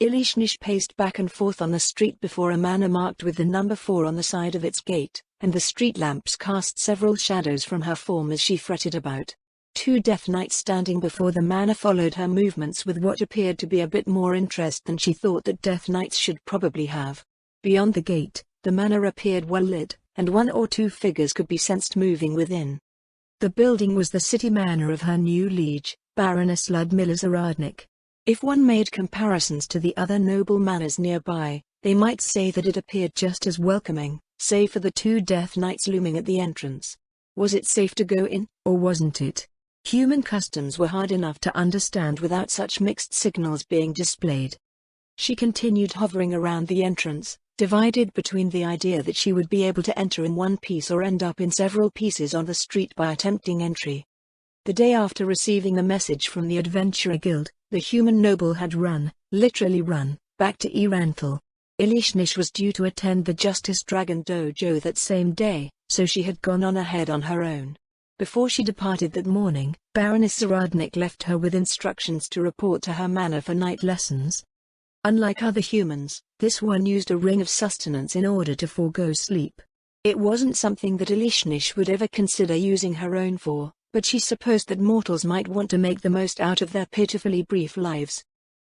Ilishnish paced back and forth on the street before a manor marked with the number 4 on the side of its gate, and the street lamps cast several shadows from her form as she fretted about. 2 Death Knights standing before the manor followed her movements with what appeared to be a bit more interest than she thought that Death Knights should probably have. Beyond the gate, the manor appeared well lit, and 1 or 2 figures could be sensed moving within. The building was the city manor of her new liege, Baroness Ludmilla Zaradnik. If one made comparisons to the other noble manors nearby, they might say that it appeared just as welcoming, save for the 2 Death Knights looming at the entrance. Was it safe to go in, or wasn't it? Human customs were hard enough to understand without such mixed signals being displayed. She continued hovering around the entrance, divided between the idea that she would be able to enter in one piece or end up in several pieces on the street by attempting entry. The day after receiving the message from the Adventurer Guild, the human noble had literally run, back to Iranthal. Ilishnish was due to attend the Justice Dragon Dojo that same day, so she had gone on ahead on her own. Before she departed that morning, Baroness Zaradnik left her with instructions to report to her manor for night lessons. Unlike other humans, this one used a ring of sustenance in order to forego sleep. It wasn't something that Ilishnish would ever consider using her own for, but she supposed that mortals might want to make the most out of their pitifully brief lives.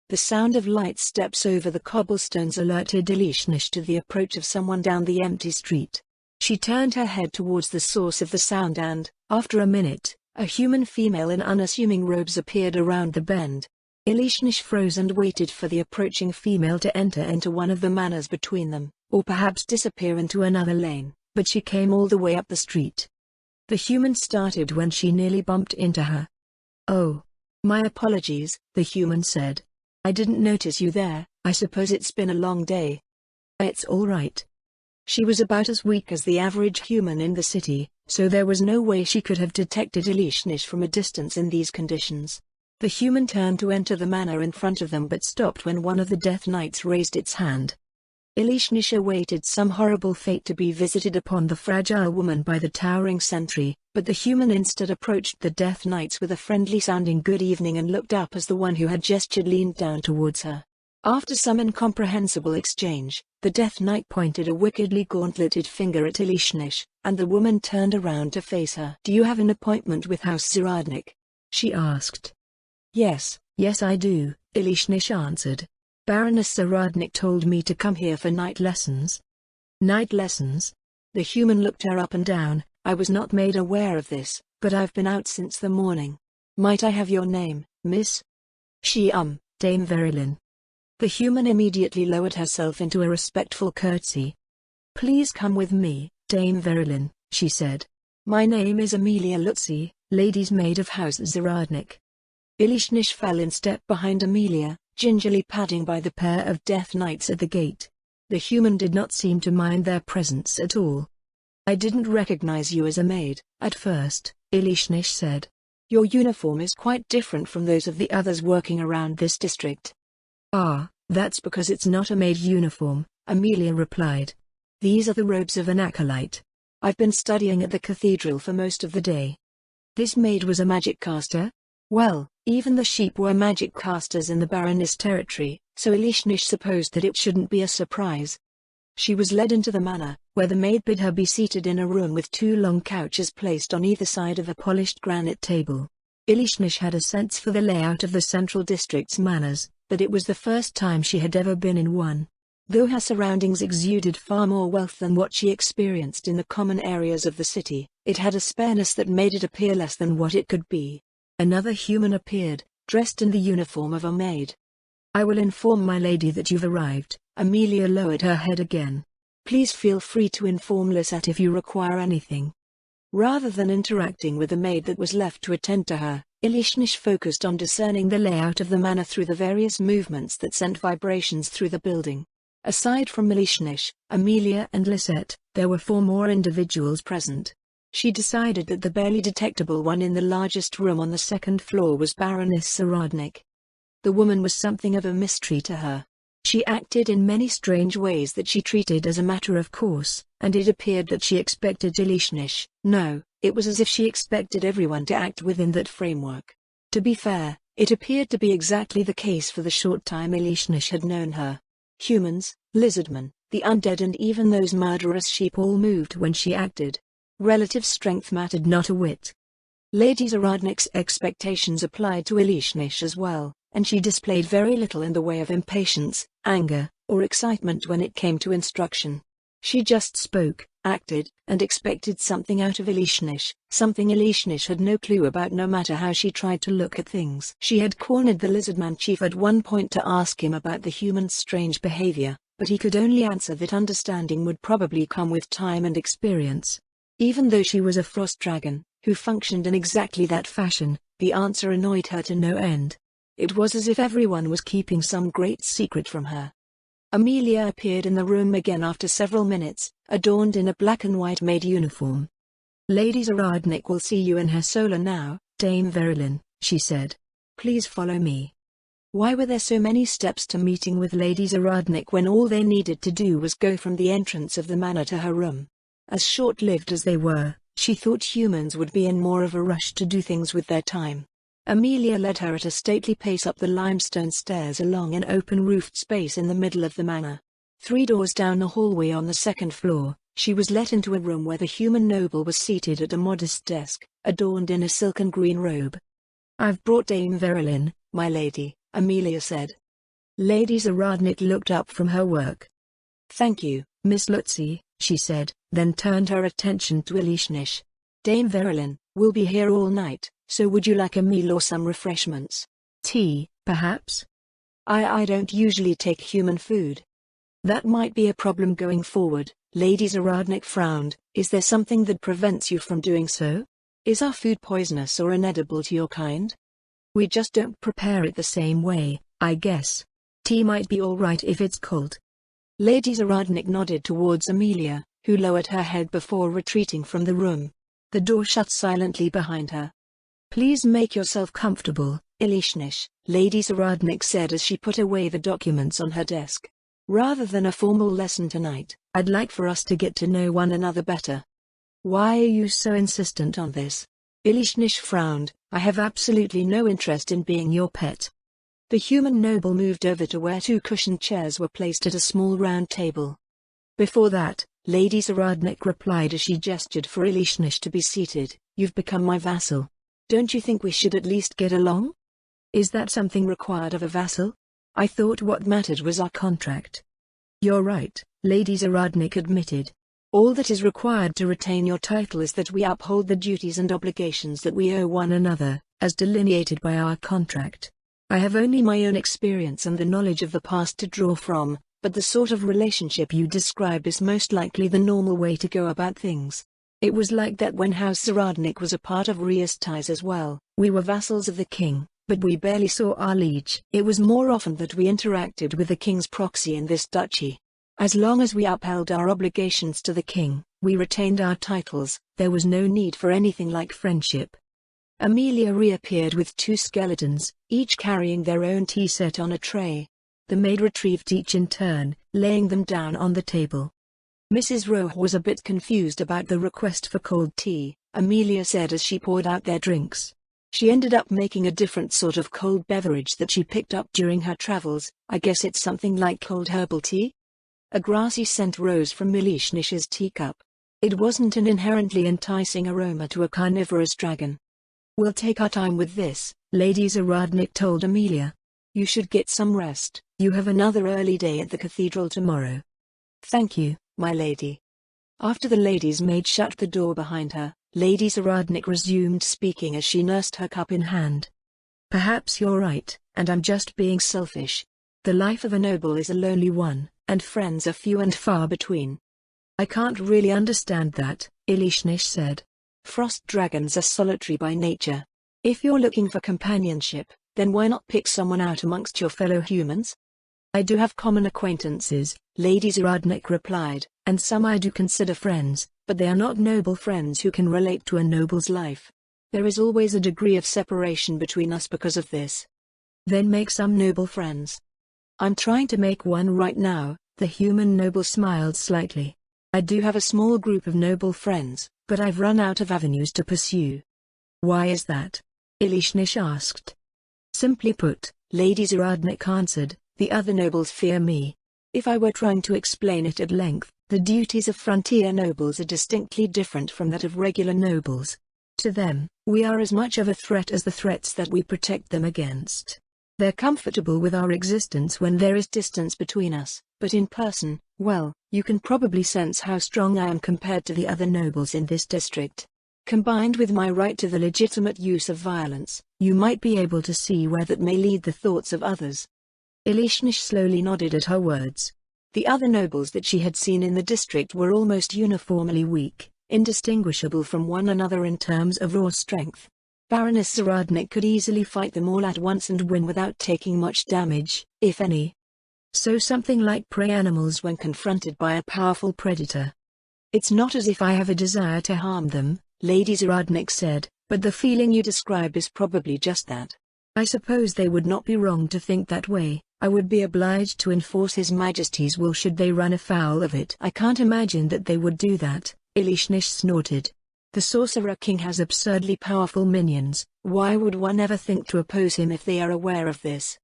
The sound of light steps over the cobblestones alerted Ilishnish to the approach of someone down the empty street. She turned her head towards the source of the sound and, after a minute, a human female in unassuming robes appeared around the bend. Ilishnish froze and waited for the approaching female to enter into one of the manors between them, or perhaps disappear into another lane, but she came all the way up the street. The human started when she nearly bumped into her. "Oh. My apologies," the human said. "I didn't notice you there. I suppose it's been a long day." "It's all right." She was about as weak as the average human in the city, so there was no way she could have detected Ilishnish from a distance in these conditions. The human turned to enter the manor in front of them but stopped when one of the Death Knights raised its hand. Ilishnish awaited some horrible fate to be visited upon the fragile woman by the towering sentry, but the human instead approached the Death Knights with a friendly-sounding good evening and looked up as the one who had gestured leaned down towards her. After some incomprehensible exchange, the Death Knight pointed a wickedly gauntleted finger at Ilishnish, and the woman turned around to face her. "Do you have an appointment with House Zaradnik?" she asked. Yes I do," Ilishnish answered. "Baroness Zaradnik told me to come here for night lessons." "Night lessons?" The human looked her up and down. "I was not made aware of this, but I've been out since the morning. Might I have your name, miss?" Dame Verilyn." The human immediately lowered herself into a respectful curtsy. "Please come with me, Dame Verilyn," she said. "My name is Amelia Lutzi, lady's maid of House Zaradnik." Ilishnish fell in step behind Amelia, gingerly padding by the pair of Death Knights at the gate. The human did not seem to mind their presence at all. "I didn't recognize you as a maid, at first," Ilishnish said. "Your uniform is quite different from those of the others working around this district." "Ah, that's because it's not a maid uniform," Amelia replied. "These are the robes of an acolyte. I've been studying at the cathedral for most of the day." This maid was a magic caster? Well, even the sheep were magic casters in the Baroness territory, so Ilishnish supposed that it shouldn't be a surprise. She was led into the manor, where the maid bid her be seated in a room with 2 long couches placed on either side of a polished granite table. Ilishnish had a sense for the layout of the central district's manors, but it was the first time she had ever been in one. Though her surroundings exuded far more wealth than what she experienced in the common areas of the city, it had a spareness that made it appear less than what it could be. Another human appeared, dressed in the uniform of a maid. "I will inform my lady that you've arrived." Amelia lowered her head again. "Please feel free to inform Lisette if you require anything." Rather than interacting with the maid that was left to attend to her, Ilishnish focused on discerning the layout of the manor through the various movements that sent vibrations through the building. Aside from Ilishnish, Amelia and Lisette, there were 4 more individuals present. She decided that the barely detectable one in the largest room on the 2nd floor was Baroness Zaradnik. The woman was something of a mystery to her. She acted in many strange ways that she treated as a matter of course, and it appeared that she expected Ilishnish. No, it was as if she expected everyone to act within that framework. To be fair, It appeared to be exactly the case for the short time Elishnish had known her. Humans, lizardmen, the undead and even those murderous sheep all moved when she acted. Relative strength mattered not a whit. Lady Zaradnik's expectations applied to Elishnish as well, and she displayed very little in the way of impatience, anger, or excitement when it came to instruction. She just spoke, acted, and expected something out of Elishnish, something Elishnish had no clue about no matter how she tried to look at things. She had cornered the Lizardman chief at one point to ask him about the human's strange behavior, but he could only answer that understanding would probably come with time and experience. Even though she was a frost dragon, who functioned in exactly that fashion, the answer annoyed her to no end. It was as if everyone was keeping some great secret from her. Amelia appeared in the room again after several minutes, adorned in a black and white maid uniform. Lady Zaradnik will see you in her solar now, Dame Verilyn, she said. Please follow me. Why were there so many steps to meeting with Lady Zaradnik when all they needed to do was go from the entrance of the manor to her room? As short-lived as they were, she thought humans would be in more of a rush to do things with their time. Amelia led her at a stately pace up the limestone stairs along an open-roofed space in the middle of the manor. 3 doors down the hallway on the second floor, she was let into a room where the human noble was seated at a modest desk, adorned in a silken green robe. "I've brought Dame Verilyn, my lady," Amelia said. Lady Zaradnik looked up from her work. "Thank you, Miss Lutzi," she said, then turned her attention to Elishnish. "Dame Verilyn, we'll be here all night, so would you like a meal or some refreshments? Tea, perhaps?" I don't usually take human food." "That might be a problem going forward," Lady Zaradnik frowned. "Is there something that prevents you from doing so? Is our food poisonous or inedible to your kind?" "We just don't prepare it the same way, I guess. Tea might be all right if it's cold." Lady Zaradnik nodded towards Amelia, who lowered her head before retreating from the room. The door shut silently behind her. "Please make yourself comfortable, Elishnish," Lady Zaradnik said as she put away the documents on her desk. "Rather than a formal lesson tonight, I'd like for us to get to know one another better." "Why are you so insistent on this?" Elishnish frowned. "I have absolutely no interest in being your pet." The human noble moved over to where 2 cushioned chairs were placed at a small round table. "Before that," Lady Zaradnik replied as she gestured for Elishnish to be seated, "you've become my vassal. Don't you think we should at least get along?" "Is that something required of a vassal? I thought what mattered was our contract." "You're right," Lady Zaradnik admitted. "All that is required to retain your title is that we uphold the duties and obligations that we owe one another, as delineated by our contract. I have only my own experience and the knowledge of the past to draw from, but the sort of relationship you describe is most likely the normal way to go about things. It was like that when House Zaradnik was a part of Rias ties as well. We were vassals of the king, but we barely saw our liege. It was more often that we interacted with the king's proxy in this duchy. As long as we upheld our obligations to the king, we retained our titles. There was no need for anything like friendship." Amelia reappeared with 2 skeletons, each carrying their own tea set on a tray. The maid retrieved each in turn, laying them down on the table. "Mrs. Rowe was a bit confused about the request for cold tea," Amelia said as she poured out their drinks. "She ended up making a different sort of cold beverage that she picked up during her travels. I guess it's something like cold herbal tea?" A grassy scent rose from Elishnish's teacup. It wasn't an inherently enticing aroma to a carnivorous dragon. "We'll take our time with this," Lady Zaradnik told Amelia. "You should get some rest. You have another early day at the cathedral tomorrow." "Thank you, my lady." After the lady's maid shut the door behind her, Lady Zaradnik resumed speaking as she nursed her cup in hand. "Perhaps you're right, and I'm just being selfish. The life of a noble is a lonely one, and friends are few and far between." "I can't really understand that," Elishnish said. "Frost dragons are solitary by nature. If you're looking for companionship, then why not pick someone out amongst your fellow humans?" "I do have common acquaintances," Lady Zaradnik replied, "and some I do consider friends, but they are not noble friends who can relate to a noble's life. There is always a degree of separation between us because of this." "Then make some noble friends." "I'm trying to make one right now," the human noble smiled slightly. "I do have a small group of noble friends, but I've run out of avenues to pursue." "Why is that?" Elishnish asked. Simply put, Lady Zaradnik answered, the other nobles fear me. If I were trying to explain it at length, the duties of frontier nobles are distinctly different from that of regular nobles. To them, we are as much of a threat as the threats that we protect them against. They're comfortable with our existence when there is distance between us, but in person, well, you can probably sense how strong I am compared to the other nobles in this district. Combined with my right to the legitimate use of violence, you might be able to see where that may lead the thoughts of others. Ilishnish slowly nodded at her words. The other nobles that she had seen in the district were almost uniformly weak, indistinguishable from one another in terms of raw strength. Baroness Zaradnik could easily fight them all at once and win without taking much damage, if any. So something like prey animals when confronted by a powerful predator. It's not as if I have a desire to harm them, Lady Zaradnik said, but the feeling you describe is probably just that. I suppose they would not be wrong to think that way. I would be obliged to enforce His Majesty's will should they run afoul of it. I can't imagine that they would do that, Ilishnish snorted. The Sorcerer King has absurdly powerful minions, why would one ever think to oppose him if they are aware of this?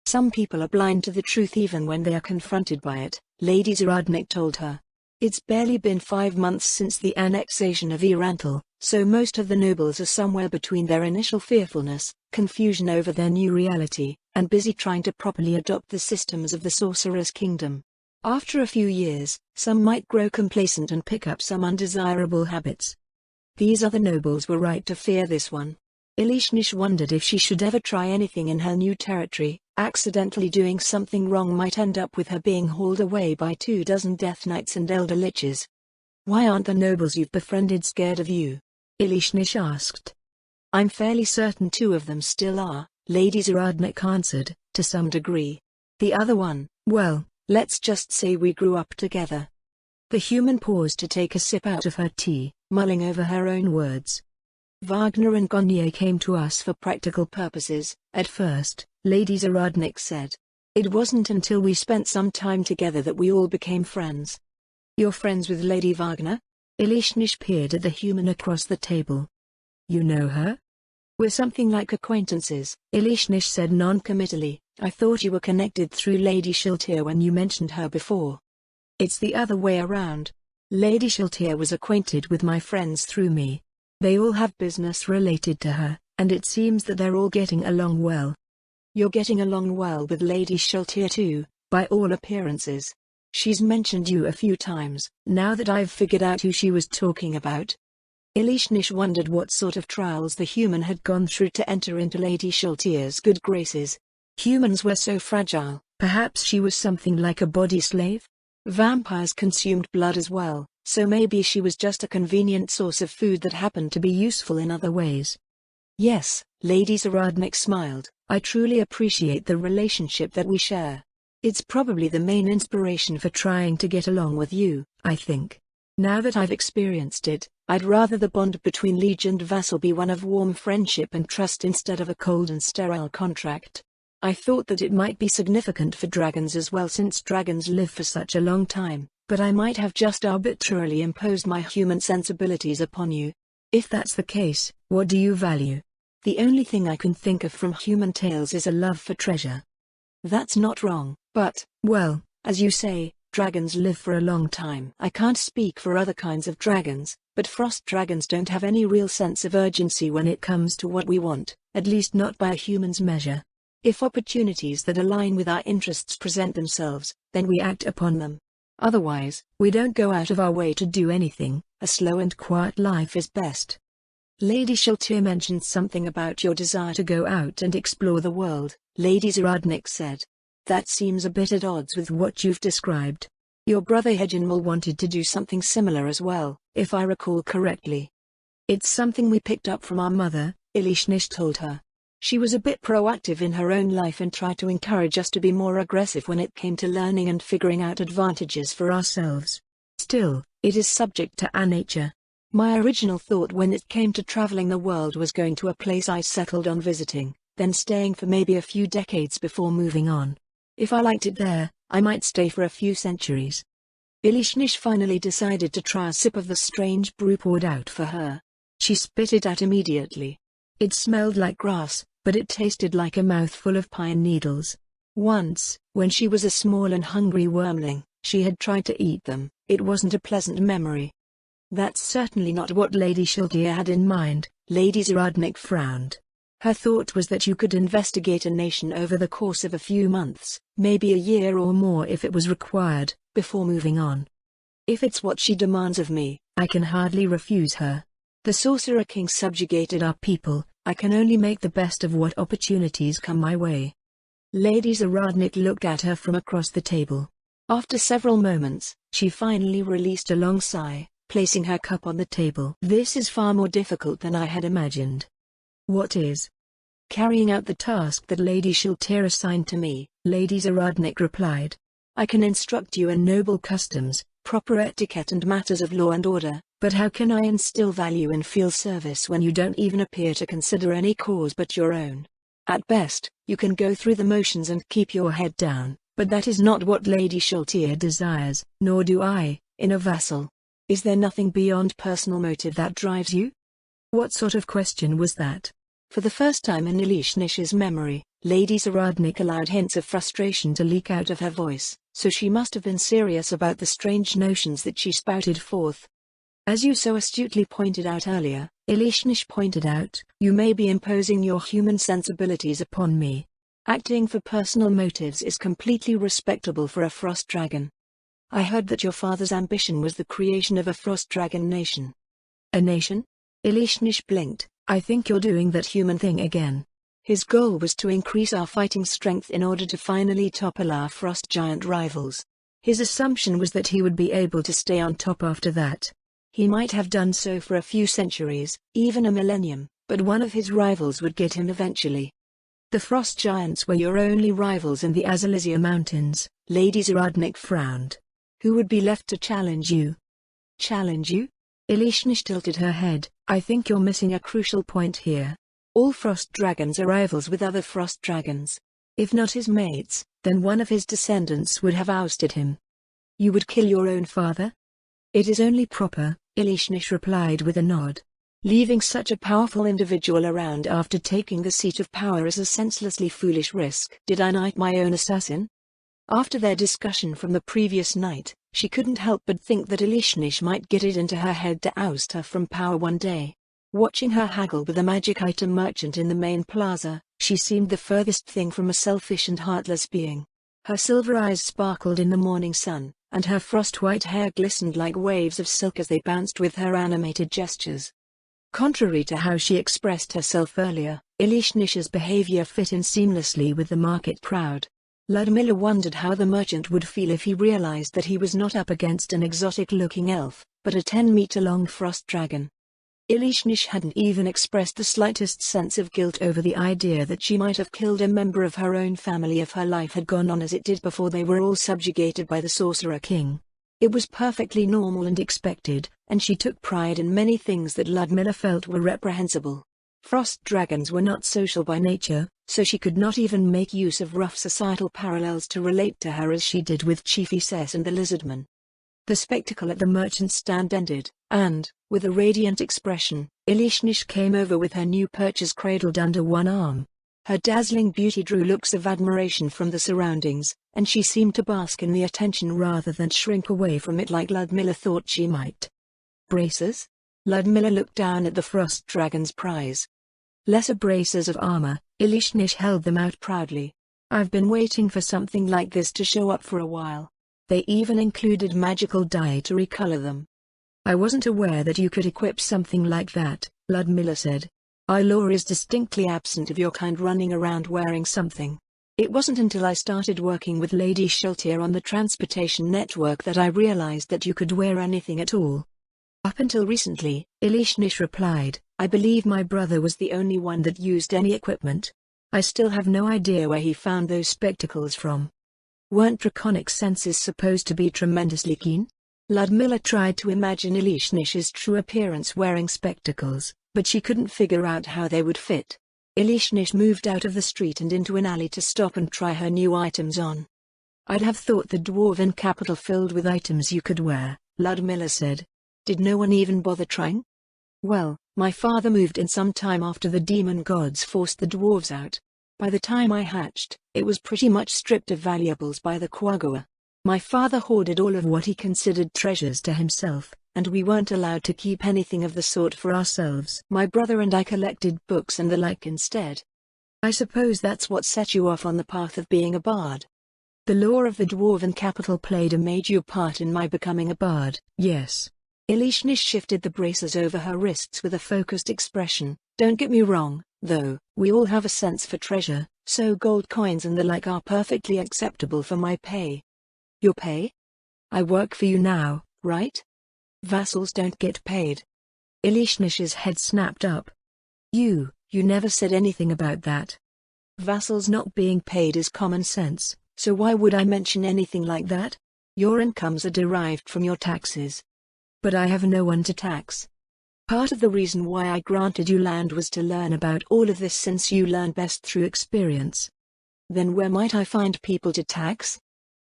Some people are blind to the truth even when they are confronted by it, Lady Zaradnik told her. It's barely been 5 months since the annexation of Irantal, so most of the nobles are somewhere between their initial fearfulness, confusion over their new reality, and busy trying to properly adopt the systems of the Sorcerer's Kingdom. After a few years, some might grow complacent and pick up some undesirable habits. These other nobles were right to fear this one. Ilishnish wondered if she should ever try anything in her new territory. Accidentally doing something wrong might end up with her being hauled away by 24 Death Knights and Elder Liches. Why aren't the nobles you've befriended scared of you? Ilishnish asked. I'm fairly certain 2 of them still are, Lady Zaradnik answered, to some degree. The other one, well, let's just say we grew up together. The human paused to take a sip out of her tea, mulling over her own words. Wagner and Gonnier came to us for practical purposes, at first, Lady Zaradnik said. It wasn't until we spent some time together that we all became friends. You're friends with Lady Wagner? Ilishnish peered at the human across the table. You know her? We're something like acquaintances, Ilishnish said non-committally. I thought you were connected through Lady Shiltir when you mentioned her before. It's the other way around. Lady Shiltir was acquainted with my friends through me. They all have business related to her, and it seems that they're all getting along well. You're getting along well with Lady Shiltir too, by all appearances. She's mentioned you a few times, now that I've figured out who she was talking about. Ilishnish wondered what sort of trials the human had gone through to enter into Lady Shiltir's good graces. Humans were so fragile, perhaps she was something like a body slave? Vampires consumed blood as well, so maybe she was just a convenient source of food that happened to be useful in other ways. Yes, Lady Zaradnik smiled, I truly appreciate the relationship that we share. It's probably the main inspiration for trying to get along with you, I think. Now that I've experienced it, I'd rather the bond between liege and vassal be one of warm friendship and trust instead of a cold and sterile contract. I thought that it might be significant for dragons as well since dragons live for such a long time, but I might have just arbitrarily imposed my human sensibilities upon you. If that's the case, what do you value? The only thing I can think of from human tales is a love for treasure. That's not wrong, but, well, as you say, dragons live for a long time. I can't speak for other kinds of dragons, but frost dragons don't have any real sense of urgency when it comes to what we want, at least not by a human's measure. If opportunities that align with our interests present themselves, then we act upon them. Otherwise, we don't go out of our way to do anything. A slow and quiet life is best. Lady Shiltir mentioned something about your desire to go out and explore the world, Lady Zaradnik said. That seems a bit at odds with what you've described. Your brother Hejinmal wanted to do something similar as well, if I recall correctly. It's something we picked up from our mother, Ilishnish told her. She was a bit proactive in her own life and tried to encourage us to be more aggressive when it came to learning and figuring out advantages for ourselves. Still, it is subject to our nature. My original thought when it came to traveling the world was going to a place I settled on visiting, then staying for maybe a few decades before moving on. If I liked it there, I might stay for a few centuries. Ilishnish finally decided to try a sip of the strange brew poured out for her. She spit it out immediately. It smelled like grass, but it tasted like a mouthful of pine needles. Once, when she was a small and hungry wormling, she had tried to eat them. It wasn't a pleasant memory. That's certainly not what Lady Shiltier had in mind. Lady Zaradnik frowned. Her thought was that you could investigate a nation over the course of a few months, maybe a year or more if it was required, before moving on. If it's what she demands of me, I can hardly refuse her. The Sorcerer King subjugated our people. I can only make the best of what opportunities come my way. Lady Zaradnik looked at her from across the table. After several moments, she finally released a long sigh, placing her cup on the table. This is far more difficult than I had imagined. What is? Carrying out the task that Lady Shiltier assigned to me, Lady Zaradnik replied. I can instruct you in noble customs, proper etiquette and matters of law and order, but how can I instill value and feel service when you don't even appear to consider any cause but your own? At best, you can go through the motions and keep your head down, but that is not what Lady Shiltier desires, nor do I, in a vassal. Is there nothing beyond personal motive that drives you? What sort of question was that? For the first time in Ilishnish's memory, Lady Zaradnik allowed hints of frustration to leak out of her voice, so she must have been serious about the strange notions that she spouted forth. As you so astutely pointed out earlier, Ilishnish pointed out, you may be imposing your human sensibilities upon me. Acting for personal motives is completely respectable for a frost dragon. I heard that your father's ambition was the creation of a frost dragon nation. A nation? Ilishnish blinked. I think you're doing that human thing again. His goal was to increase our fighting strength in order to finally topple our frost giant rivals. His assumption was that he would be able to stay on top after that. He might have done so for a few centuries, even a millennium, but one of his rivals would get him eventually. The frost giants were your only rivals in the Azalizia Mountains. Lady Zaradnik frowned. Who would be left to challenge you? Challenge you? Ilishnish tilted her head. I think you're missing a crucial point here. All frost dragons are rivals with other frost dragons. If not his mates, then one of his descendants would have ousted him. You would kill your own father? It is only proper, Ilishnish replied with a nod. Leaving such a powerful individual around after taking the seat of power is a senselessly foolish risk. Did I knight my own assassin? After their discussion from the previous night, she couldn't help but think that Ilishnish might get it into her head to oust her from power one day. Watching her haggle with a magic item merchant in the main plaza, she seemed the furthest thing from a selfish and heartless being. Her silver eyes sparkled in the morning sun, and her frost-white hair glistened like waves of silk as they bounced with her animated gestures. Contrary to how she expressed herself earlier, Ilishnish's behavior fit in seamlessly with the market crowd. Ludmilla wondered how the merchant would feel if he realized that he was not up against an exotic-looking elf, but a 10-meter-long frost dragon. Ilishnish hadn't even expressed the slightest sense of guilt over the idea that she might have killed a member of her own family if her life had gone on as it did before they were all subjugated by the Sorcerer King. It was perfectly normal and expected, and she took pride in many things that Ludmilla felt were reprehensible. Frost dragons were not social by nature, so she could not even make use of rough societal parallels to relate to her as she did with Chief Issess and the Lizardman. The spectacle at the merchant's stand ended, and, with a radiant expression, Ilishnish came over with her new purchase cradled under one arm. Her dazzling beauty drew looks of admiration from the surroundings, and she seemed to bask in the attention rather than shrink away from it like Ludmilla thought she might. Braces? Ludmilla looked down at the frost dragon's prize. Lesser braces of armor, Ilishnish held them out proudly. I've been waiting for something like this to show up for a while. They even included magical dye to recolor them. I wasn't aware that you could equip something like that, Ludmilla said. Our lore is distinctly absent of your kind running around wearing something. It wasn't until I started working with Lady Shiltier on the transportation network that I realized that you could wear anything at all. Up until recently, Ilishnish replied, I believe my brother was the only one that used any equipment. I still have no idea where he found those spectacles from. Weren't draconic senses supposed to be tremendously keen? Ludmilla tried to imagine Ilishnish's true appearance wearing spectacles, but she couldn't figure out how they would fit. Ilishnish moved out of the street and into an alley to stop and try her new items on. I'd have thought the dwarven capital filled with items you could wear, Ludmilla said. Did no one even bother trying? Well, my father moved in some time after the demon gods forced the dwarves out. By the time I hatched, it was pretty much stripped of valuables by the Quagga. My father hoarded all of what he considered treasures to himself, and we weren't allowed to keep anything of the sort for ourselves. My brother and I collected books and the like instead. I suppose that's what set you off on the path of being a bard. The lore of the dwarven capital played a major part in my becoming a bard. Yes. Elishnish shifted the braces over her wrists with a focused expression. Don't get me wrong, though, we all have a sense for treasure, so gold coins and the like are perfectly acceptable for my pay. Your pay? I work for you now, right? Vassals don't get paid. Elishnish's head snapped up. You never said anything about that. Vassals not being paid is common sense, so why would I mention anything like that? Your incomes are derived from your taxes. But I have no one to tax. Part of the reason why I granted you land was to learn about all of this, since you learn best through experience. Then where might I find people to tax?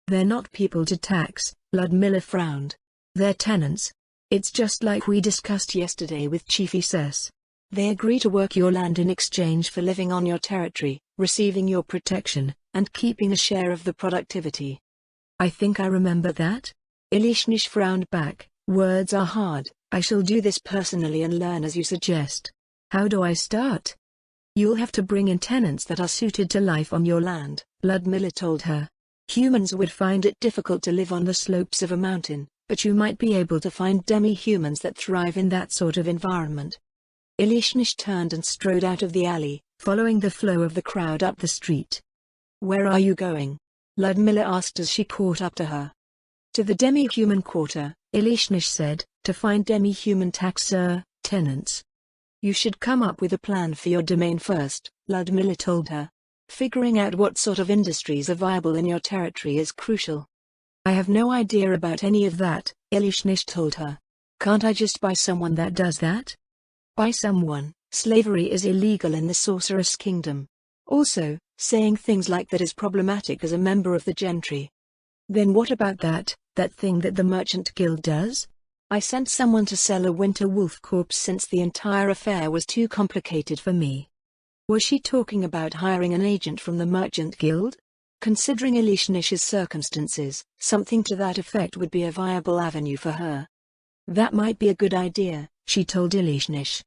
They're not people to tax, Ludmilla frowned. They're tenants. It's just like we discussed yesterday with Chief Ess. They agree to work your land in exchange for living on your territory, receiving your protection, and keeping a share of the productivity. I think I remember that. Elishnish frowned back. Words are hard. I shall do this personally and learn as you suggest. How do I start? You'll have to bring in tenants that are suited to life on your land, Ludmilla told her. Humans would find it difficult to live on the slopes of a mountain, but you might be able to find demi-humans that thrive in that sort of environment. Elishnish turned and strode out of the alley, following the flow of the crowd up the street. Where are you going? Ludmilla asked as she caught up to her. To the demi-human quarter, Elishnish said, to find demi-human tenants. You should come up with a plan for your domain first, Ludmilla told her. Figuring out what sort of industries are viable in your territory is crucial. I have no idea about any of that, Elishnish told her. Can't I just buy someone that does that? Buy someone? Slavery is illegal in the Sorceress Kingdom. Also, saying things like that is problematic as a member of the gentry. Then what about that thing that the Merchant Guild does? I sent someone to sell a winter wolf corpse since the entire affair was too complicated for me. Was she talking about hiring an agent from the Merchant Guild? Considering Elishnish's circumstances, something to that effect would be a viable avenue for her. That might be a good idea, she told Elishnish.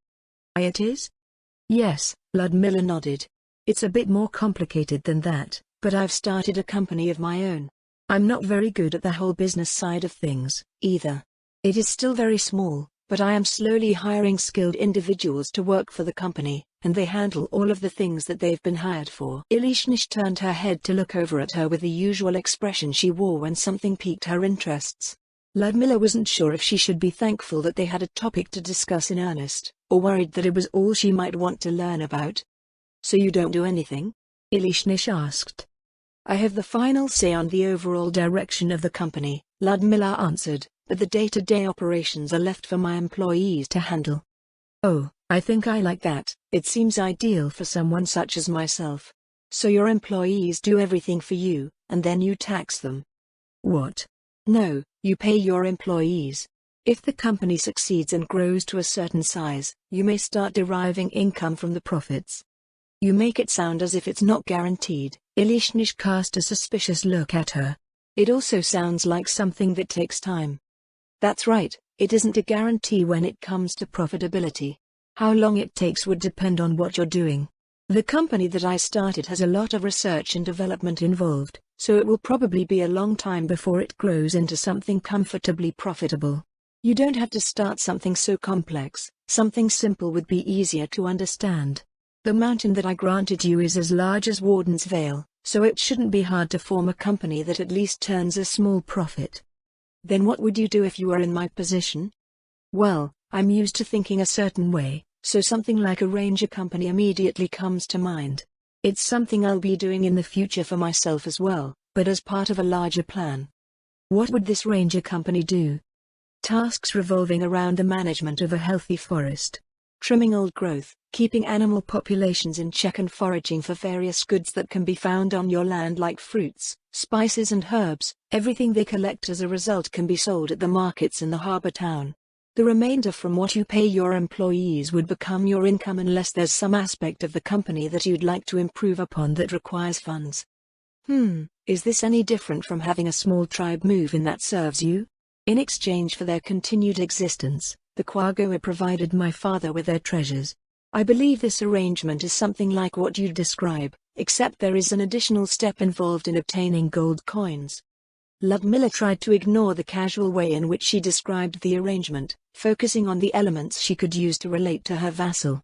It is? Yes, Ludmilla nodded. It's a bit more complicated than that, but I've started a company of my own. I'm not very good at the whole business side of things, either. It is still very small, but I am slowly hiring skilled individuals to work for the company, and they handle all of the things that they've been hired for. Elishnish turned her head to look over at her with the usual expression she wore when something piqued her interests. Ludmilla wasn't sure if she should be thankful that they had a topic to discuss in earnest, or worried that it was all she might want to learn about. So you don't do anything? Elishnish asked. I have the final say on the overall direction of the company, Ludmilla answered, but the day-to-day operations are left for my employees to handle. Oh, I think I like that. It seems ideal for someone such as myself. So your employees do everything for you, and then you tax them. What? No, you pay your employees. If the company succeeds and grows to a certain size, you may start deriving income from the profits. You make it sound as if it's not guaranteed. Elishnish cast a suspicious look at her. It also sounds like something that takes time. That's right, it isn't a guarantee when it comes to profitability. How long it takes would depend on what you're doing. The company that I started has a lot of research and development involved, so it will probably be a long time before it grows into something comfortably profitable. You don't have to start something so complex, something simple would be easier to understand. The mountain that I granted you is as large as Warden's Vale, so it shouldn't be hard to form a company that at least turns a small profit. Then what would you do if you were in my position? Well, I'm used to thinking a certain way, so something like a ranger company immediately comes to mind. It's something I'll be doing in the future for myself as well, but as part of a larger plan. What would this ranger company do? Tasks revolving around the management of a healthy forest. Trimming old growth, keeping animal populations in check and foraging for various goods that can be found on your land like fruits, spices and herbs. Everything they collect as a result can be sold at the markets in the harbor town. The remainder from what you pay your employees would become your income unless there's some aspect of the company that you'd like to improve upon that requires funds. Is this any different from having a small tribe move in that serves you? In exchange for their continued existence, the Quagoa provided my father with their treasures. I believe this arrangement is something like what you describe, except there is an additional step involved in obtaining gold coins. Ludmilla tried to ignore the casual way in which she described the arrangement, focusing on the elements she could use to relate to her vassal.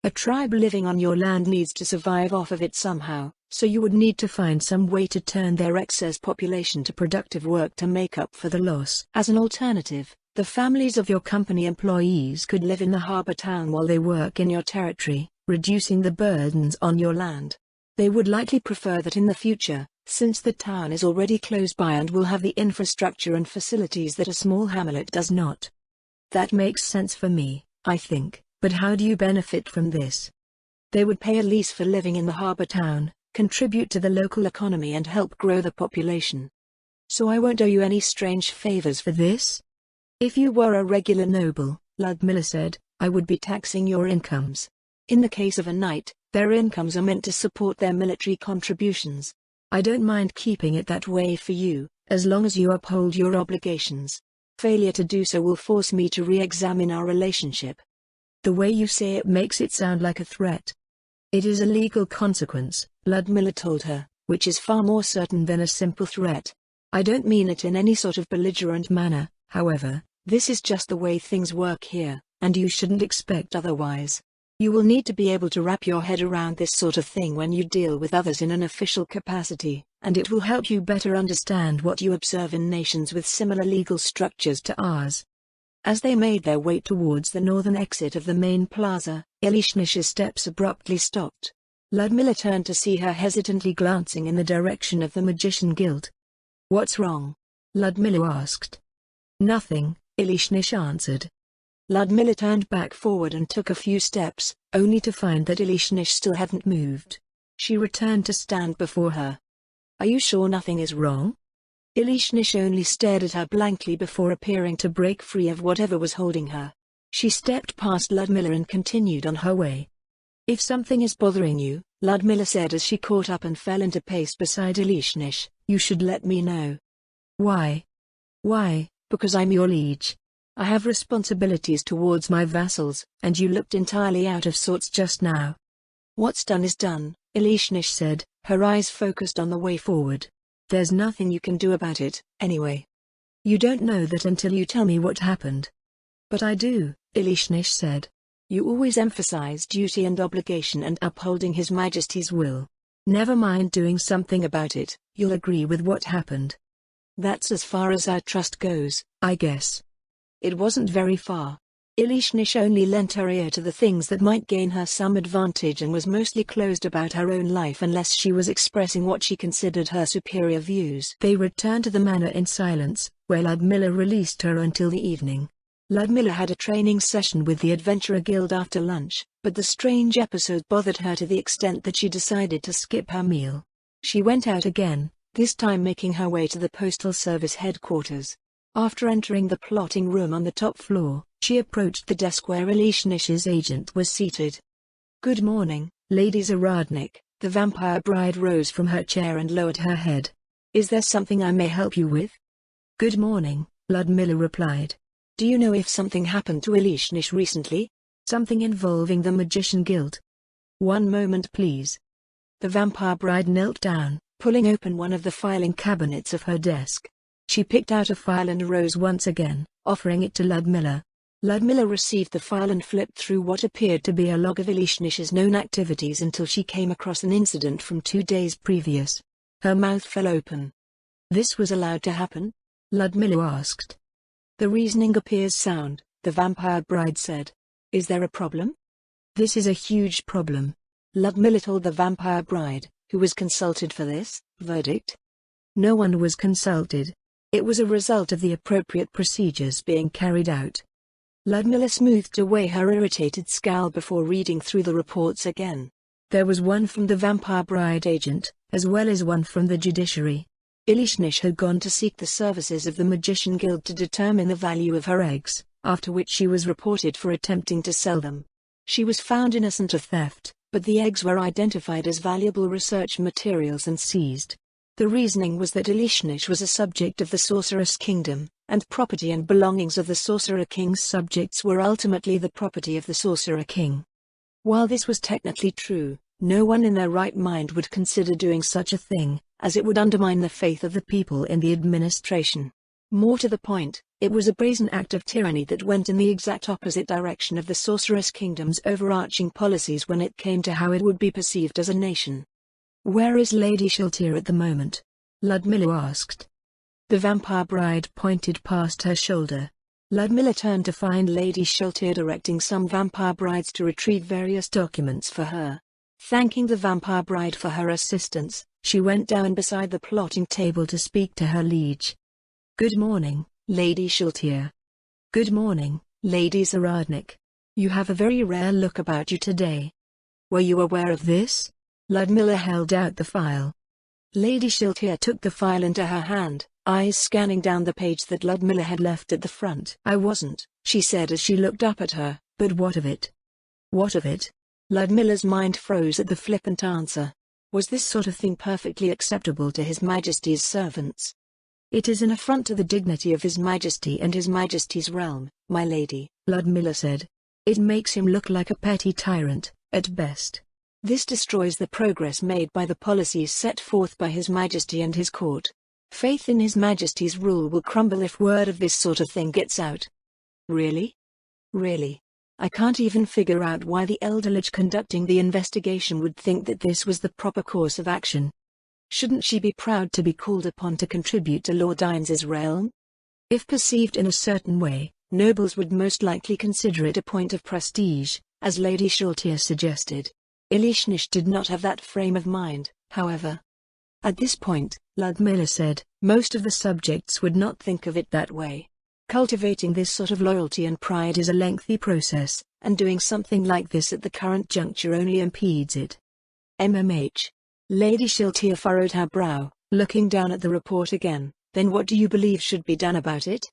A tribe living on your land needs to survive off of it somehow, so you would need to find some way to turn their excess population to productive work to make up for the loss. As an alternative, the families of your company employees could live in the harbor town while they work in your territory, reducing the burdens on your land. They would likely prefer that in the future, since the town is already close by and will have the infrastructure and facilities that a small hamlet does not. That makes sense for me, I think, but how do you benefit from this? They would pay a lease for living in the harbor town, contribute to the local economy and help grow the population. So I won't owe you any strange favors for this? If you were a regular noble, Ludmilla said, I would be taxing your incomes. In the case of a knight, their incomes are meant to support their military contributions. I don't mind keeping it that way for you, as long as you uphold your obligations. Failure to do so will force me to re-examine our relationship. The way you say it makes it sound like a threat. It is a legal consequence, Ludmilla told her, which is far more certain than a simple threat. I don't mean it in any sort of belligerent manner, however. This is just the way things work here, and you shouldn't expect otherwise. You will need to be able to wrap your head around this sort of thing when you deal with others in an official capacity, and it will help you better understand what you observe in nations with similar legal structures to ours. As they made their way towards the northern exit of the main plaza, Ilishnish's steps abruptly stopped. Ludmilla turned to see her hesitantly glancing in the direction of the Magician Guild. What's wrong? Ludmilla asked. Nothing, Ilishnish answered. Ludmilla turned back forward and took a few steps, only to find that Ilishnish still hadn't moved. She returned to stand before her. Are you sure nothing is wrong? Ilishnish only stared at her blankly before appearing to break free of whatever was holding her. She stepped past Ludmilla and continued on her way. If something is bothering you, Ludmilla said as she caught up and fell into pace beside Ilishnish, you should let me know. Why? Why? Because I'm your liege. I have responsibilities towards my vassals, and you looked entirely out of sorts just now. What's done is done, Ilishnish said, her eyes focused on the way forward. There's nothing you can do about it, anyway. You don't know that until you tell me what happened. But I do, Ilishnish said. You always emphasize duty and obligation and upholding His Majesty's will. Never mind doing something about it, you'll agree with what happened. That's as far as our trust goes, I guess. It wasn't very far. Ilishnish only lent her ear to the things that might gain her some advantage and was mostly closed about her own life unless she was expressing what she considered her superior views. They returned to the manor in silence, where Ludmilla released her until the evening. Ludmilla had a training session with the Adventurer Guild after lunch, but the strange episode bothered her to the extent that she decided to skip her meal. She went out again, this time making her way to the Postal Service headquarters. After entering the plotting room on the top floor, she approached the desk where Ilishnish's agent was seated. Good morning, Lady Zaradnik. The vampire bride rose from her chair and lowered her head. Is there something I may help you with? Good morning, Ludmilla replied. Do you know if something happened to Ilishnish recently? Something involving the Magician Guild? One moment please. The vampire bride knelt down, pulling open one of the filing cabinets of her desk. She picked out a file and arose once again, offering it to Ludmilla. Ludmilla received the file and flipped through what appeared to be a log of Ilishnish's known activities until she came across an incident from 2 days previous. Her mouth fell open. This was allowed to happen? Ludmilla asked. The reasoning appears sound, the vampire bride said. Is there a problem? This is a huge problem. Ludmilla told the vampire bride, who was consulted for this verdict. No one was consulted. It was a result of the appropriate procedures being carried out. Ludmilla smoothed away her irritated scowl before reading through the reports again. There was one from the vampire bride agent, as well as one from the judiciary. Ilishnish had gone to seek the services of the Magician Guild to determine the value of her eggs, after which she was reported for attempting to sell them. She was found innocent of theft, but the eggs were identified as valuable research materials and seized. The reasoning was that Elishnish was a subject of the Sorceress Kingdom, and property and belongings of the Sorcerer King's subjects were ultimately the property of the Sorcerer King. While this was technically true, no one in their right mind would consider doing such a thing, as it would undermine the faith of the people in the administration. More to the point, it was a brazen act of tyranny that went in the exact opposite direction of the Sorceress Kingdom's overarching policies when it came to how it would be perceived as a nation. "Where is Lady Shiltir at the moment?" Ludmilla asked. The vampire bride pointed past her shoulder. Ludmilla turned to find Lady Shiltir directing some vampire brides to retrieve various documents for her. Thanking the vampire bride for her assistance, she went down beside the plotting table to speak to her liege. "Good morning, Lady Shiltir." "Good morning, Lady Zaradnik. You have a very rare look about you today. Were you aware of this?" Ludmilla held out the file. Lady Shiltir took the file into her hand, eyes scanning down the page that Ludmilla had left at the front. "I wasn't," she said as she looked up at her, "but what of it?" "What of it?" Ludmilla's mind froze at the flippant answer. Was this sort of thing perfectly acceptable to His Majesty's servants? "It is an affront to the dignity of His Majesty and His Majesty's realm, my lady," Ludmilla said. "It makes him look like a petty tyrant, at best. This destroys the progress made by the policies set forth by His Majesty and his court. Faith in His Majesty's rule will crumble if word of this sort of thing gets out." "Really? Really? I can't even figure out why the elder lich conducting the investigation would think that this was the proper course of action. Shouldn't she be proud to be called upon to contribute to Lord Dynes's realm? If perceived in a certain way, nobles would most likely consider it a point of prestige, as Lady Shiltir suggested. Elishnish did not have that frame of mind, however. At this point, Ludmilla said, most of the subjects would not think of it that way. Cultivating this sort of loyalty and pride is a lengthy process, and doing something like this at the current juncture only impedes it. MMH. Lady Shiltir furrowed her brow, looking down at the report again. "Then what do you believe should be done about it?"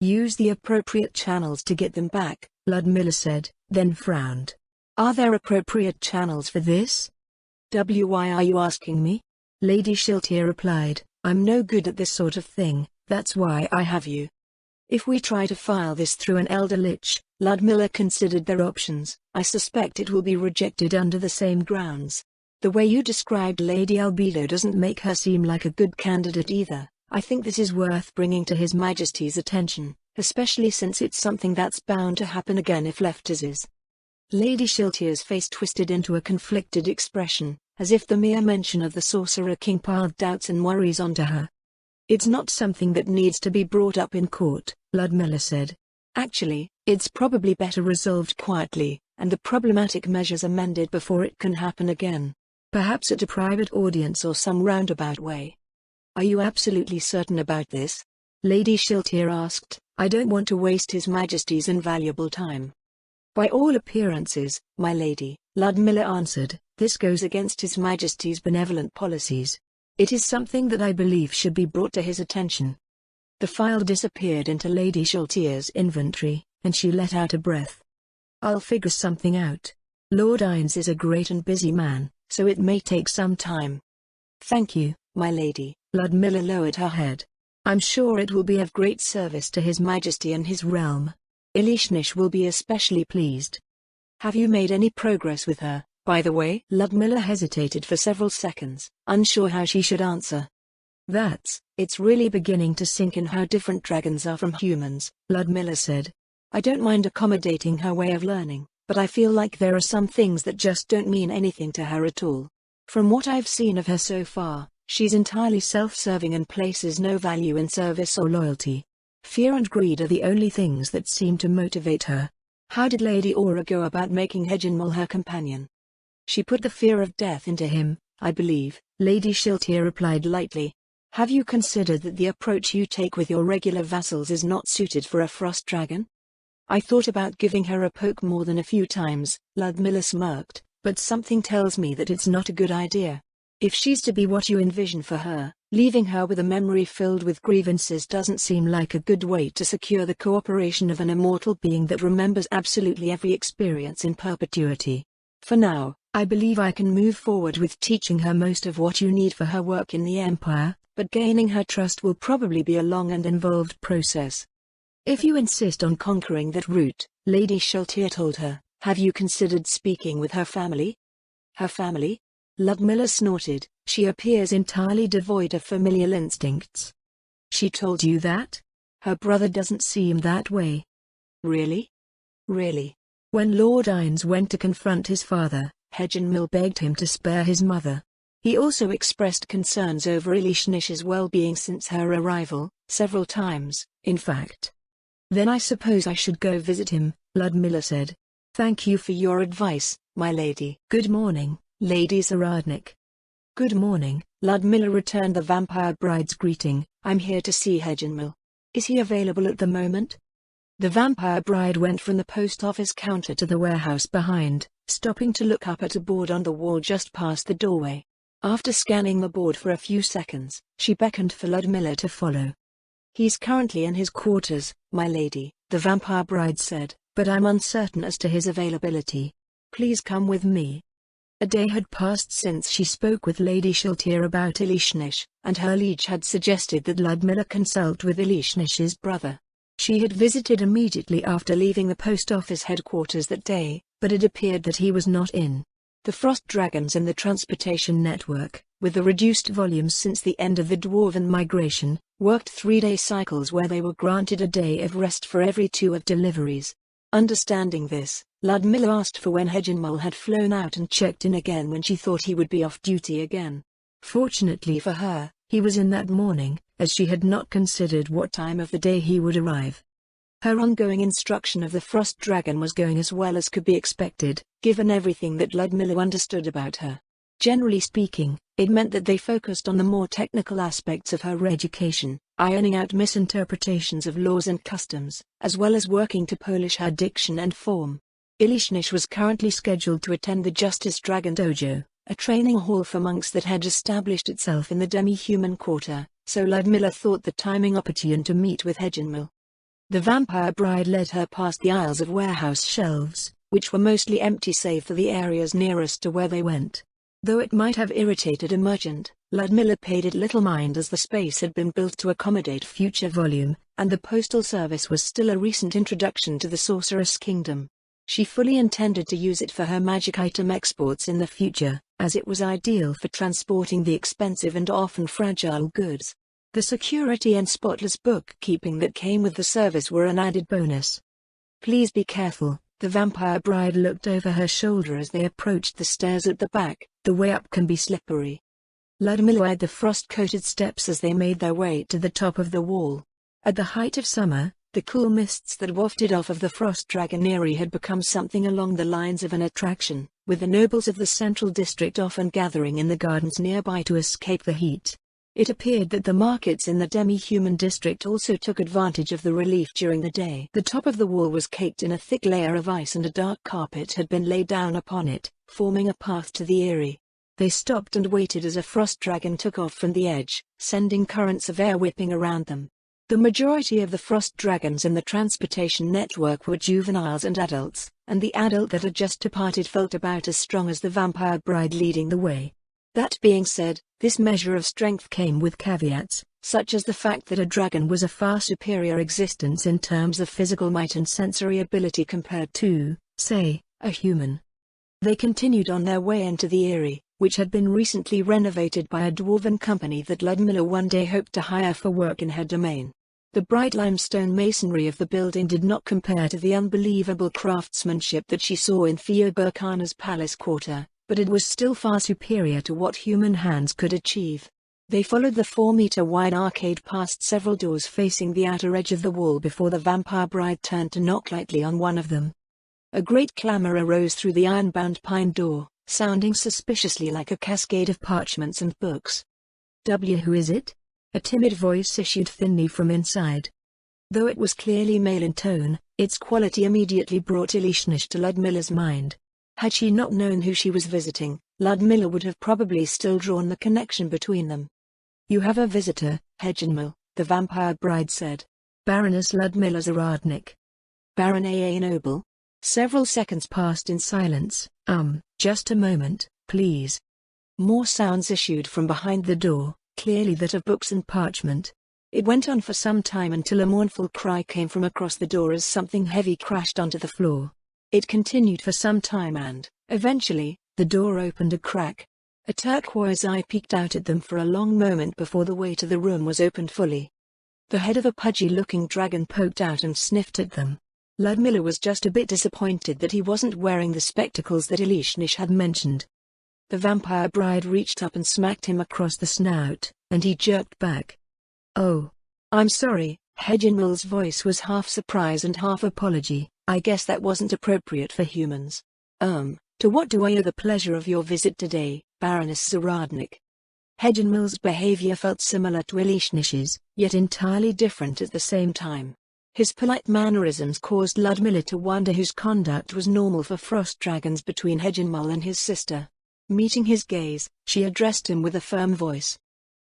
"Use the appropriate channels to get them back," Ludmilla said, then frowned. "Are there appropriate channels for this?" "Why are you asking me?" Lady Shiltir replied, "I'm no good at this sort of thing, that's why I have you." "If we try to file this through an elder lich," Ludmilla considered their options, "I suspect it will be rejected under the same grounds. The way you described Lady Albedo doesn't make her seem like a good candidate either. I think this is worth bringing to His Majesty's attention, especially since it's something that's bound to happen again if left as is." Lady Shiltir's face twisted into a conflicted expression, as if the mere mention of the Sorcerer King piled doubts and worries onto her. "It's not something that needs to be brought up in court," Ludmilla said. "Actually, it's probably better resolved quietly, and the problematic measures amended before it can happen again. Perhaps at a private audience or some roundabout way." "Are you absolutely certain about this?" Lady Shiltir asked. "I don't want to waste His Majesty's invaluable time." "By all appearances, my lady," Ludmilla answered, "this goes against His Majesty's benevolent policies. It is something that I believe should be brought to his attention." The file disappeared into Lady Shiltir's inventory, and she let out a breath. "I'll figure something out. Lord Dynes is a great and busy man, so it may take some time." "Thank you, my lady," Ludmilla lowered her head. "I'm sure it will be of great service to His Majesty and his realm. Elishnish will be especially pleased." "Have you made any progress with her, by the way?" Ludmilla hesitated for several seconds, unsure how she should answer. It's really beginning to sink in how different dragons are from humans," Ludmilla said. "I don't mind accommodating her way of learning, but I feel like there are some things that just don't mean anything to her at all. From what I've seen of her so far, she's entirely self-serving and places no value in service or loyalty. Fear and greed are the only things that seem to motivate her. How did Lady Aura go about making Heginmol her companion?" "She put the fear of death into him, I believe," Lady Shiltir replied lightly. "Have you considered that the approach you take with your regular vassals is not suited for a frost dragon?" "I thought about giving her a poke more than a few times," Ludmilla smirked, "but something tells me that it's not a good idea. If she's to be what you envision for her, Leaving her with a memory filled with grievances doesn't seem like a good way to secure the cooperation of an immortal being that remembers absolutely every experience in perpetuity. For now, I believe I can move forward with teaching her most of what you need for her work in the Empire, but gaining her trust will probably be a long and involved process. If you insist on conquering that route, Lady Sheltier told her, have you considered speaking with her family? Her family? Ludmilla snorted. She appears entirely devoid of familial instincts. She told you that? Her brother doesn't seem that way. Really? Really? When Lord Ines went to confront his father, Heginmil begged him to spare his mother. He also expressed concerns over Ilishnish's well-being since her arrival, several times, in fact. Then I suppose I should go visit him, Ludmilla said. Thank you for your advice, my lady. Good morning, Lady Zaradnik. Good morning, Ludmilla returned the vampire bride's greeting. I'm here to see Heginmil. Is he available at the moment? The vampire bride went from the post office counter to the warehouse behind, stopping to look up at a board on the wall just past the doorway. After scanning the board for a few seconds, she beckoned for Ludmilla to follow. He's currently in his quarters, my lady, the vampire bride said, but I'm uncertain as to his availability. Please come with me. A day had passed since she spoke with Lady Sheltier about Ilishnish, and her liege had suggested that Ludmilla consult with Ilishnish's brother. She had visited immediately after leaving the post office headquarters that day, but it appeared that he was not in. The frost dragons in the transportation network, with the reduced volumes since the end of the dwarven migration, worked 3-day cycles where they were granted a day of rest for every 2 of deliveries. Understanding this, Ludmilla asked for when Heginmil had flown out and checked in again when she thought he would be off duty again. Fortunately for her, he was in that morning, as she had not considered what time of the day he would arrive. Her ongoing instruction of the frost dragon was going as well as could be expected, given everything that Ludmilla understood about her. Generally speaking, it meant that they focused on the more technical aspects of her education, ironing out misinterpretations of laws and customs, as well as working to polish her diction and form. Ilishnish was currently scheduled to attend the Justice Dragon Dojo, a training hall for monks that had established itself in the demi-human quarter, so Ludmilla thought the timing opportune to meet with Heginmil. The vampire bride led her past the aisles of warehouse shelves, which were mostly empty save for the areas nearest to where they went. Though it might have irritated a merchant, Ludmilla paid it little mind as the space had been built to accommodate future volume, and the postal service was still a recent introduction to the sorceress kingdom. She fully intended to use it for her magic item exports in the future, as it was ideal for transporting the expensive and often fragile goods. The security and spotless bookkeeping that came with the service were an added bonus. Please be careful, the vampire bride looked over her shoulder as they approached the stairs at the back. The way up can be slippery. Ludmilla eyed the frost-coated steps as they made their way to the top of the wall. At the height of summer, the cool mists that wafted off of the frost dragon eyrie had become something along the lines of an attraction, with the nobles of the central district often gathering in the gardens nearby to escape the heat. It appeared that the markets in the demi-human district also took advantage of the relief during the day. The top of the wall was caked in a thick layer of ice and a dark carpet had been laid down upon it, forming a path to the eyrie. They stopped and waited as a frost dragon took off from the edge, sending currents of air whipping around them. The majority of the frost dragons in the transportation network were juveniles and adults, and the adult that had just departed felt about as strong as the vampire bride leading the way. That being said, this measure of strength came with caveats, such as the fact that a dragon was a far superior existence in terms of physical might and sensory ability compared to, say, a human. They continued on their way into the eyrie, which had been recently renovated by a dwarven company that Ludmilla one day hoped to hire for work in her domain. The bright limestone masonry of the building did not compare to the unbelievable craftsmanship that she saw in Theo Burkana's palace quarter, but it was still far superior to what human hands could achieve. They followed the 4-meter-wide arcade past several doors facing the outer edge of the wall before the vampire bride turned to knock lightly on one of them. A great clamor arose through the iron-bound pine door, sounding suspiciously like a cascade of parchments and books. Who is it? A timid voice issued thinly from inside. Though it was clearly male in tone, its quality immediately brought Ilishnish to Ludmilla's mind. Had she not known who she was visiting, Ludmilla would have probably still drawn the connection between them. You have a visitor, Hedgenmill, the vampire bride said. Baroness Ludmilla Zaradnik. Baron A. Noble? Several seconds passed in silence. Just a moment, please. More sounds issued from behind the door, clearly that of books and parchment. It went on for some time until a mournful cry came from across the door as something heavy crashed onto the floor. It continued for some time and, eventually, the door opened a crack. A turquoise eye peeked out at them for a long moment before the way to the room was opened fully. The head of a pudgy-looking dragon poked out and sniffed at them. Ludmilla was just a bit disappointed that he wasn't wearing the spectacles that Elishnish had mentioned. The vampire bride reached up and smacked him across the snout, and he jerked back. "Oh, I'm sorry." Hedgenmill's voice was half surprise and half apology. "I guess that wasn't appropriate for humans. To what do I owe the pleasure of your visit today, Baroness Zaradnik?" Hedgenmill's behavior felt similar to Elishnish's, yet entirely different at the same time. His polite mannerisms caused Ludmilla to wonder whose conduct was normal for frost dragons between Hedgenmill and his sister. Meeting his gaze, she addressed him with a firm voice.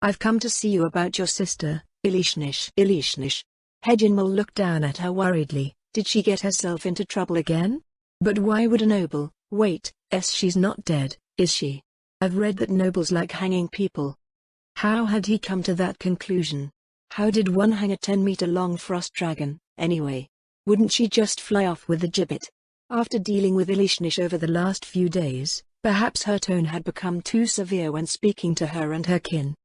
"I've come to see you about your sister, Elishnish." Elishnish. Hedgenmill looked down at her worriedly. Did she get herself into trouble again? But why would a noble? Wait, she's not dead, is she? I've read that nobles like hanging people. How had he come to that conclusion? How did one hang a 10-meter-long frost dragon, anyway? Wouldn't she just fly off with the gibbet? After dealing with Elishnish over the last few days, perhaps her tone had become too severe when speaking to her and her kin.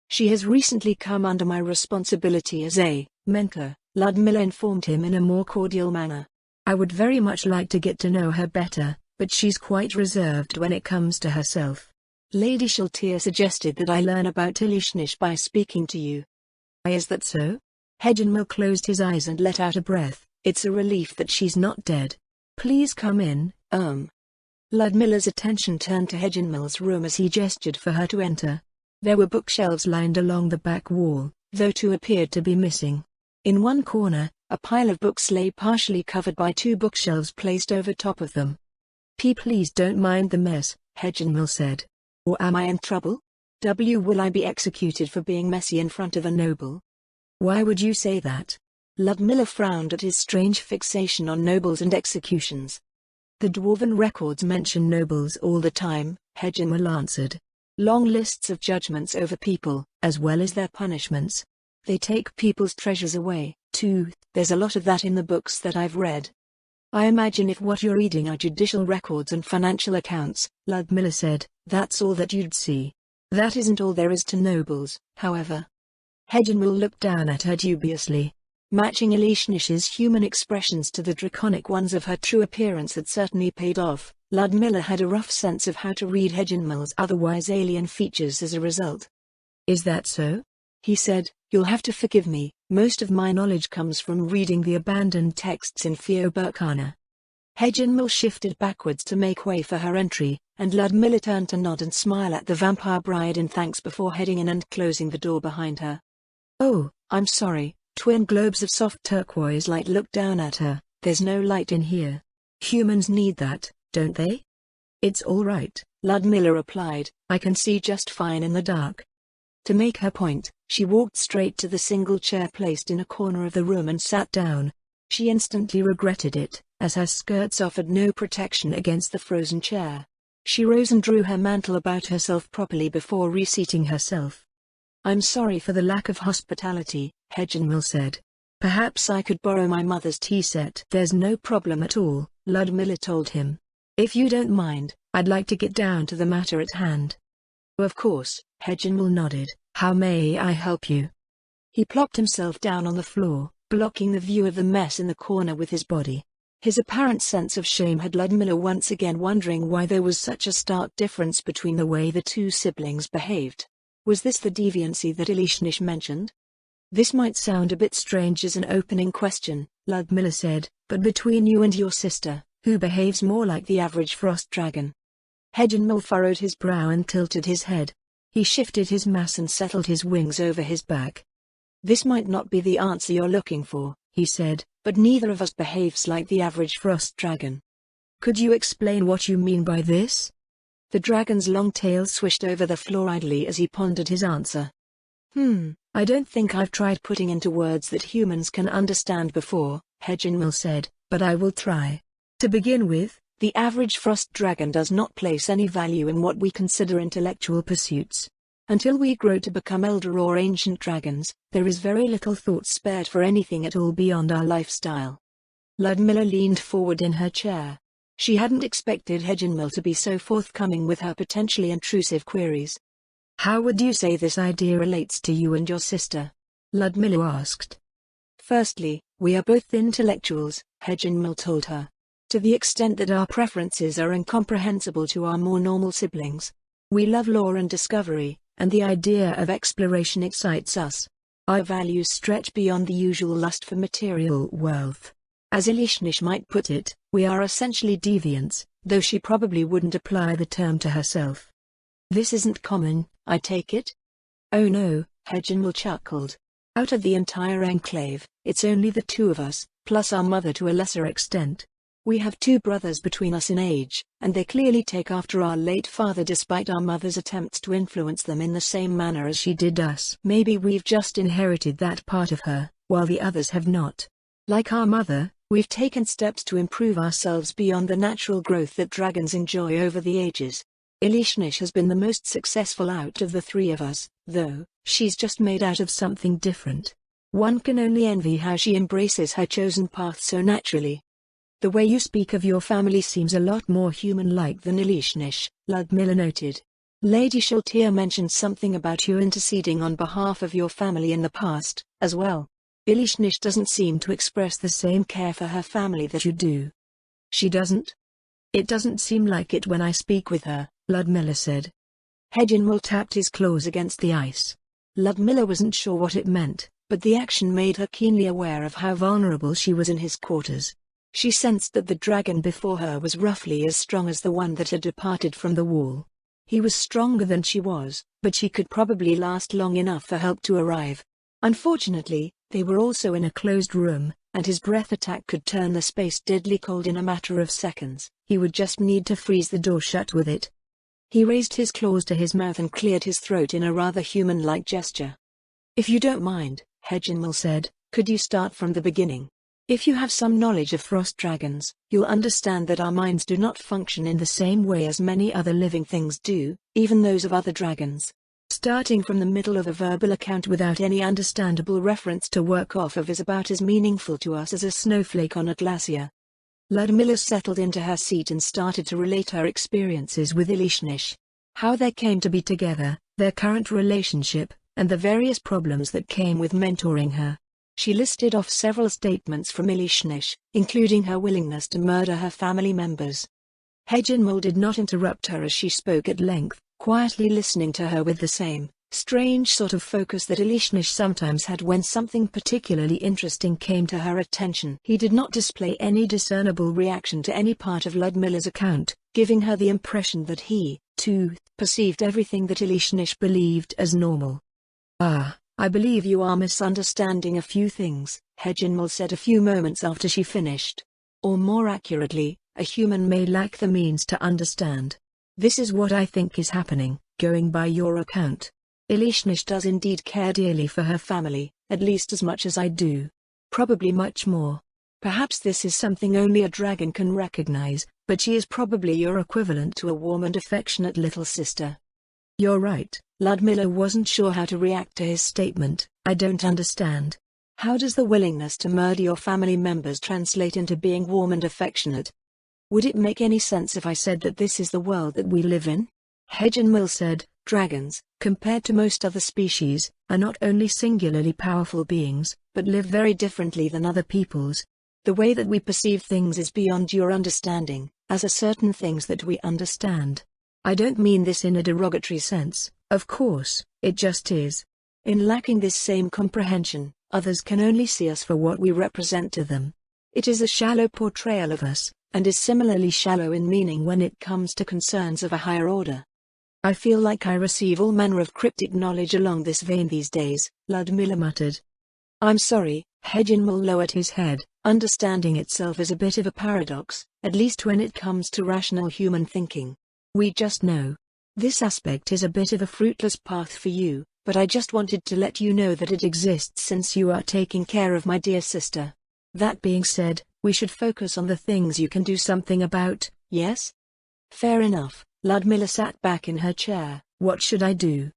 "She has recently come under my responsibility as a mentor," Ludmilla informed him in a more cordial manner. "I would very much like to get to know her better, but she's quite reserved when it comes to herself. Lady Shaltir suggested that I learn about Elishnish by speaking to you." "Is that so?" Hedgenmill closed his eyes and let out a breath. "It's a relief that she's not dead. Please come in." Ludmilla's attention turned to Hedgenmill's room as he gestured for her to enter. There were bookshelves lined along the back wall, though two appeared to be missing. In one corner, a pile of books lay partially covered by two bookshelves placed over top of them. Please don't mind the mess," Hedgenmill said. "Or am I in trouble? Will I be executed for being messy in front of a noble?" "Why would you say that?" Ludmilla frowned at his strange fixation on nobles and executions. "The dwarven records mention nobles all the time," Hedgenmill answered. "Long lists of judgments over people, as well as their punishments. They take people's treasures away, too. There's a lot of that in the books that I've read." "I imagine if what you're reading are judicial records and financial accounts," Ludmilla said, "that's all that you'd see. That isn't all there is to nobles, however." Hedgenmill looked down at her dubiously. Matching Elishnish's human expressions to the draconic ones of her true appearance had certainly paid off. Ludmilla had a rough sense of how to read Hedgenmill's otherwise alien features as a result. "Is that so?" he said. "You'll have to forgive me, most of my knowledge comes from reading the abandoned texts in Fioburkana." Hedgenmill shifted backwards to make way for her entry, and Ludmilla turned to nod and smile at the vampire bride in thanks before heading in and closing the door behind her. "Oh, I'm sorry." Twin globes of soft turquoise light looked down at her. "There's no light in here. Humans need that, don't they?" "It's all right," Ludmilla replied. "I can see just fine in the dark." To make her point, she walked straight to the single chair placed in a corner of the room and sat down. She instantly regretted it, as her skirts offered no protection against the frozen chair. She rose and drew her mantle about herself properly before reseating herself. "I'm sorry for the lack of hospitality," Hedgenmill said. "Perhaps I could borrow my mother's tea set." "There's no problem at all," Ludmilla told him. "If you don't mind, I'd like to get down to the matter at hand." "Of course," Hedgenmill nodded. "How may I help you?" He plopped himself down on the floor, blocking the view of the mess in the corner with his body. His apparent sense of shame had Ludmilla once again wondering why there was such a stark difference between the way the two siblings behaved. Was this the deviancy that Elishnish mentioned? "This might sound a bit strange as an opening question," Ludmilla said, "but between you and your sister, who behaves more like the average frost dragon?" Hedgenmill furrowed his brow and tilted his head. He shifted his mass and settled his wings over his back. "This might not be the answer you're looking for," he said, "but neither of us behaves like the average frost dragon." "Could you explain what you mean by this?" The dragon's long tail swished over the floor idly as he pondered his answer. I don't think I've tried putting into words that humans can understand before, Heginmil said, but I will try. To begin with, the average frost dragon does not place any value in what we consider intellectual pursuits. Until we grow to become elder or ancient dragons, there is very little thought spared for anything at all beyond our lifestyle. Ludmilla leaned forward in her chair. She hadn't expected Heginmil to be so forthcoming with her potentially intrusive queries. How would you say this idea relates to you and your sister? Ludmilla asked. Firstly, we are both intellectuals, Heginmil told her. To the extent that our preferences are incomprehensible to our more normal siblings. We love lore and discovery, and the idea of exploration excites us. Our values stretch beyond the usual lust for material wealth. As Elishnish might put it, we are essentially deviants, though she probably wouldn't apply the term to herself. This isn't common, I take it? Oh no, Heginmil chuckled. Out of the entire enclave, it's only the two of us, plus our mother to a lesser extent. We have 2 brothers between us in age, and they clearly take after our late father despite our mother's attempts to influence them in the same manner as she did us. Maybe we've just inherited that part of her, while the others have not. Like our mother, we've taken steps to improve ourselves beyond the natural growth that dragons enjoy over the ages. Elishnish has been the most successful out of the 3 of us, though, she's just made out of something different. One can only envy how she embraces her chosen path so naturally. The way you speak of your family seems a lot more human-like than Elishnish, Ludmilla noted. Lady Shaltir mentioned something about you interceding on behalf of your family in the past, as well. Elishnish doesn't seem to express the same care for her family that you do. She doesn't? It doesn't seem like it when I speak with her, Ludmilla said. Heginmil tapped his claws against the ice. Ludmilla wasn't sure what it meant, but the action made her keenly aware of how vulnerable she was in his quarters. She sensed that the dragon before her was roughly as strong as the one that had departed from the wall. He was stronger than she was, but she could probably last long enough for help to arrive. Unfortunately, they were also in a closed room, and his breath attack could turn the space deadly cold in a matter of seconds. He would just need to freeze the door shut with it. He raised his claws to his mouth and cleared his throat in a rather human-like gesture. If you don't mind, Heginmil said, could you start from the beginning? If you have some knowledge of frost dragons, you'll understand that our minds do not function in the same way as many other living things do, even those of other dragons. Starting from the middle of a verbal account without any understandable reference to work off of is about as meaningful to us as a snowflake on a glacier. Ludmilla settled into her seat and started to relate her experiences with Elishnish. How they came to be together, their current relationship, and the various problems that came with mentoring her. She listed off several statements from Elishnish, including her willingness to murder her family members. Heginmil did not interrupt her as she spoke at length, quietly listening to her with the same, strange sort of focus that Elishnish sometimes had when something particularly interesting came to her attention. He did not display any discernible reaction to any part of Ludmilla's account, giving her the impression that he, too, perceived everything that Elishnish believed as normal. I believe you are misunderstanding a few things, Heginmil said a few moments after she finished. Or more accurately, a human may lack the means to understand. This is what I think is happening, going by your account. Elishnish does indeed care dearly for her family, at least as much as I do. Probably much more. Perhaps this is something only a dragon can recognize, but she is probably your equivalent to a warm and affectionate little sister. You're right. Ludmilla wasn't sure how to react to his statement. I don't understand. How does the willingness to murder your family members translate into being warm and affectionate? Would it make any sense if I said that this is the world that we live in? Heginmil said, dragons, compared to most other species, are not only singularly powerful beings, but live very differently than other peoples. The way that we perceive things is beyond your understanding, as are certain things that we understand. I don't mean this in a derogatory sense, of course, it just is. In lacking this same comprehension, others can only see us for what we represent to them. It is a shallow portrayal of us, and is similarly shallow in meaning when it comes to concerns of a higher order. I feel like I receive all manner of cryptic knowledge along this vein these days, Ludmilla muttered. I'm sorry, Heginmil lowered his head. Understanding itself is a bit of a paradox, at least when it comes to rational human thinking. We just know. This aspect is a bit of a fruitless path for you, but I just wanted to let you know that it exists since you are taking care of my dear sister. That being said, we should focus on the things you can do something about, yes? Fair enough. Ludmilla sat back in her chair. What should I do?